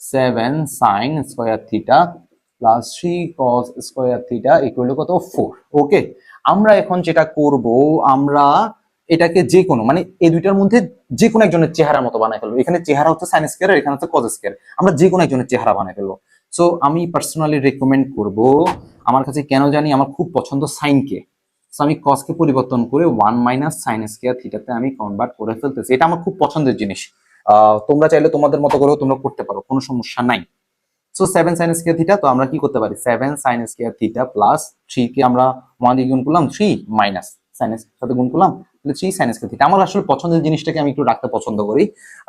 7 sin square theta plus 3 cos square theta equal two কত 4। ওকে, আমরা এখন যেটা করব, আমরা এটাকে যে কোনো মানে এই দুইটার মধ্যে যে কোনো একজনের চেহারা মতো বানাই ফেলবো। এখানে চেহারা হচ্ছে সাইন স্কয়ার আর এখানে হচ্ছে কজ স্কয়ার, আমরা যে কোনো একজনের চেহারা বানাই ফেলবো। সো আমি পার্সোনালি রেকমেন্ড করব, আমার কাছে কেন জানি আমার খুব পছন্দ সাইনকে, সো আমি কসকে পরিবর্তন করে 1 মাইনাস সাইন স্কয়ার থিটাতে আমি কনভার্ট করে ফেলতেছি। এটা আমার খুব পছন্দের জিনিস। তোমরা চাইলে তোমাদের মতো করেও তোমরা করতে পারো, কোনো সমস্যা নাই। সো 7 sin স্কয়ার থিটা, তো আমরা কি করতে পারি 7 sin স্কয়ার থিটা প্লাস 3 কে আমরা 1 দিয়ে গুণ করলাম, 3 মাইনাস sin এর সাথে গুণ করলাম, তাহলে 3 sin স্কয়ার থিটা। আমার আসলে পছন্দের জিনিসটাকে আমি একটু রাখতে পছন্দ করি,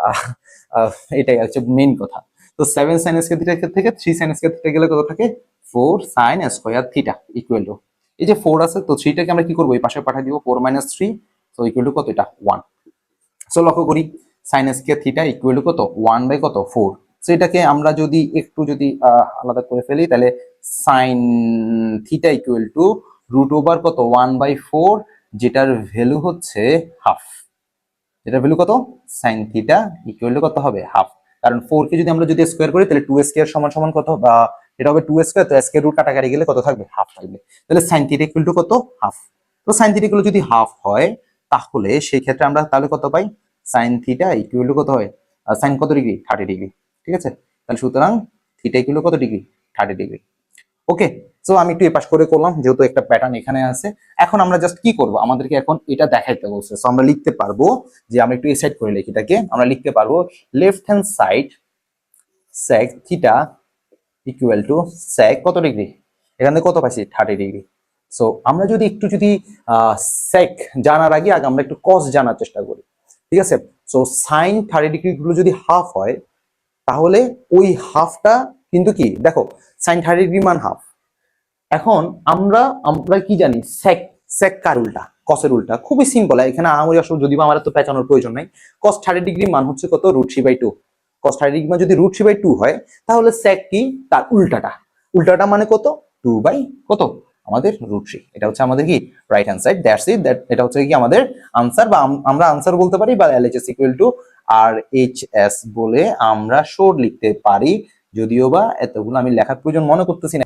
আহ, এটাই হচ্ছে মেইন কথা। তো 7 sin স্কয়ার থিটা থেকে 3 sin স্কয়ার থিটা গেলে কত থাকে 4 sin square theta equal two, এই যে 4 আছে তো 3 টাকে আমরা কি করব এই পাশে পাঠিয়ে দিব, 4 মাইনাস 3, তো ইকুয়াল টু কত এটা 1। সো লক্ষ্য করি sine square theta equal two কত 1 বাই কত 4। সো এটাকে আমরা যদি একটু যদি আলাদা করে ফেলি, তাহলে sine theta equal to root over কত 1 বাই 4, যেটার ভ্যালু হচ্ছে হাফ। যেটার ভ্যালু কত সাইন থিটা ইকুয়াল টু কত হবে হাফ, কারণ 4 কে যদি আমরা যদি স্কয়ার করি তাহলে 2 স্কয়ার সমান সমান কত, বা এটা হবে 2 স্কয়ার, তো স্কয়ার রুট কাটাকাটি গেলে কত থাকবে হাফ থাকবে, তাহলে সাইন থিটা ইকুয়াল টু কত হাফ। তো সাইন থিটা ইকুয়াল যদি হাফ হয় তাহলে সেই ক্ষেত্রে আমরা তাহলে কত পাই সাইন থিটা ইকুয়াল টু কত হয়, সাইন কত ডিগ্রি 30 ডিগ্রি, ঠিক আছে। তাহলে সুতরাং থিটা ইকুয়াল টু কত ডিগ্রি 30 ডিগ্রি। ওকে, সো আমি একটু এপাশ করে করলাম যেহেতু একটা প্যাটার্ন এখানে আছে। এখন আমরা জাস্ট কি করব, আমাদেরকে এখন এটা দেখাইতে বলছে। সো আমরা লিখতে পারবো যে আমরা একটু এই সাইড করে লিখি, এটাকে আমরা লিখতে পারবো left hand side sec theta equal two sec কত ডিগ্রি, এখানে কত পাইছি 30 ডিগ্রি। সো আমরা যদি একটু যদি sec জানার আগে আগে আমরা একটু cos জানার চেষ্টা করি, ঠিক আছে। সো sin 30 ডিগ্রি গুলো যদি হাফ হয় তাহলে ওই হাফটা কিন্তু কি দেখো sin 30 ডিগ্রি মান হাফ। এখন আমরা আমরা কি জানি sec sec কার উল্টা cos-এর উল্টা, খুবই সিম্পল। এখানে আহামরি আসলে যদিও আমার তো পেঁচানোর প্রয়োজন নাই। cos 30 ডিগ্রি মান হচ্ছে কত √3/2। cos 30 ডিগ্রি মান যদি √3/2 হয় তাহলে sec কি তার উল্টাটা, উল্টাটা মানে কত 2 বাই কত আমাদের √3। এটা হচ্ছে আমাদের কি right hand side, that's it, that এটা হচ্ছে কি আমাদের আনসার, বা আমরা আনসার বলতে পারি, বা LHS ইকুয়াল টু RHS বলে আমরা শোর লিখতে পারি, যদিও বা এতগুলো আমি লেখার প্রয়োজন মনে করতেছি না।